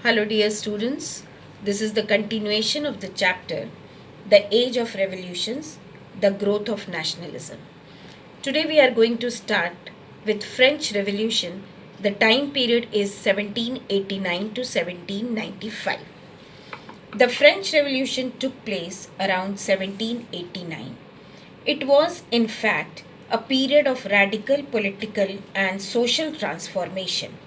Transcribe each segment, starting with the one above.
Hello, dear students. This is the continuation of the chapter The Age of Revolutions, the Growth of Nationalism. Today, we are going to start with French Revolution. The time period is 1789 to 1795. The French Revolution took place around 1789. It was, in fact, a period of radical political and social transformation.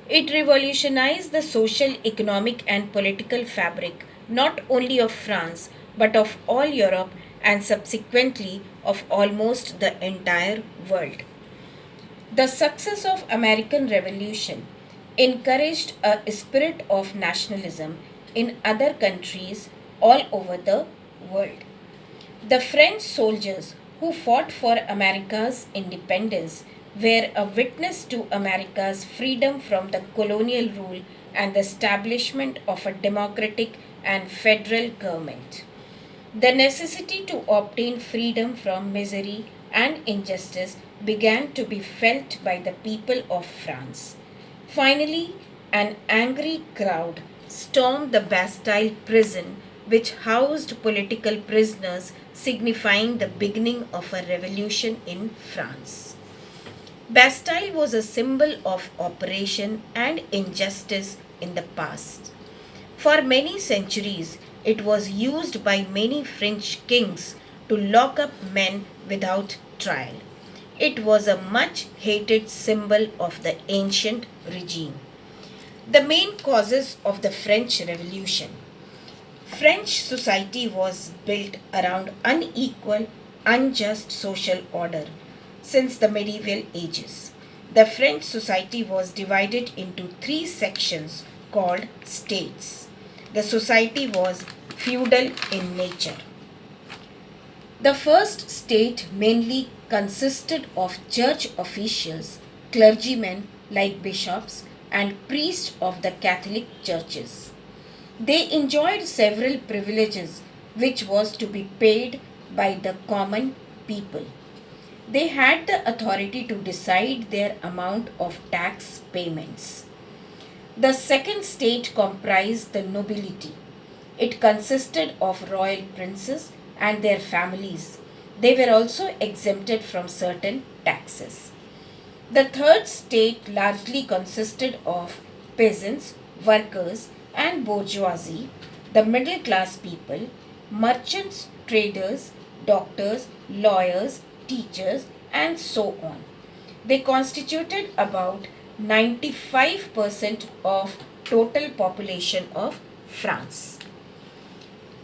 It revolutionized the social, economic, and political fabric not only of France but of all Europe and subsequently of almost the entire world. The success of American Revolution encouraged a spirit of nationalism in other countries all over the world. The French soldiers who fought for America's independence were a witness to America's freedom from the colonial rule and the establishment of a democratic and federal government. The necessity to obtain freedom from misery and injustice began to be felt by the people of France. Finally, an angry crowd stormed the Bastille prison, which housed political prisoners, signifying the beginning of a revolution in France. Bastille was a symbol of oppression and injustice in the past. For many centuries, it was used by many French kings to lock up men without trial. It was a much hated symbol of the ancient regime. The main causes of the French Revolution. French society was built around unequal, unjust social order since the medieval ages. The French society was divided into three sections called states. The society was feudal in nature. The first state mainly consisted of church officials, clergymen like bishops, and priests of the Catholic churches. They enjoyed several privileges which was to be paid by the common people. They had the authority to decide their amount of tax payments. The second state comprised the nobility. It consisted of royal princes and their families. They were also exempted from certain taxes. The third state largely consisted of peasants, workers, and bourgeoisie, the middle class people, merchants, traders, doctors, lawyers, teachers, and so on. They constituted about 95% of total population of France.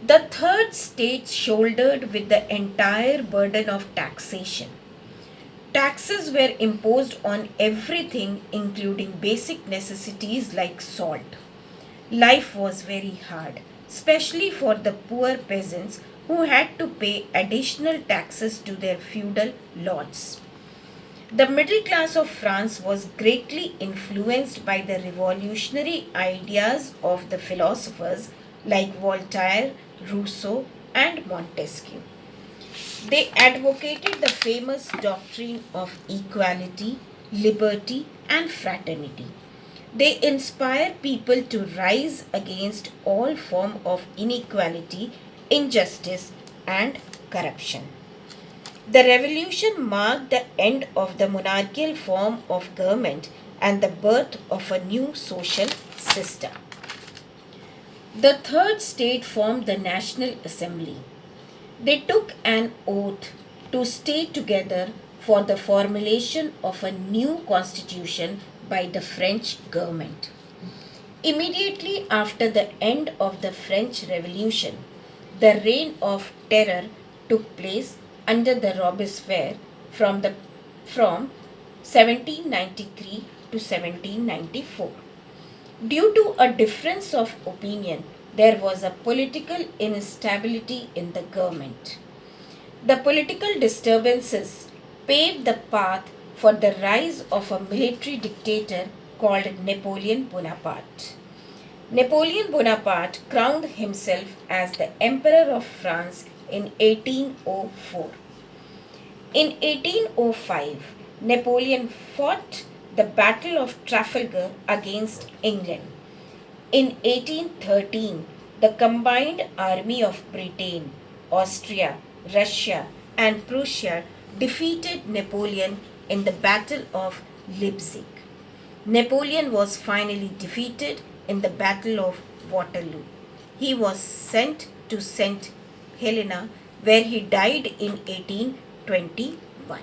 The third state shouldered with the entire burden of taxation. Taxes were imposed on everything, including basic necessities like salt. Life was very hard, especially for the poor peasants who had to pay additional taxes to their feudal lords. The middle class of France was greatly influenced by the revolutionary ideas of the philosophers like Voltaire, Rousseau, and Montesquieu. They advocated the famous doctrine of equality, liberty, and fraternity. They inspire people to rise against all form of inequality, injustice, and corruption. The revolution marked the end of the monarchical form of government and the birth of a new social system. The third state formed the National Assembly. They took an oath to stay together for the formulation of a new constitution by the French government. Immediately after the end of the French Revolution, the Reign of Terror took place under the Robespierre from 1793 to 1794. Due to a difference of opinion, there was a political instability in the government. The political disturbances paved the path for the rise of a military dictator called Napoleon Bonaparte. Napoleon Bonaparte crowned himself as the Emperor of France in 1804. In 1805, Napoleon fought the Battle of Trafalgar against England. In 1813, the combined army of Britain, Austria, Russia, and Prussia defeated Napoleon in the Battle of Leipzig. Napoleon was finally defeated in the Battle of Waterloo. He was sent to St. Helena, where he died in 1821.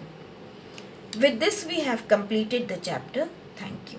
With this, we have completed the chapter. Thank you.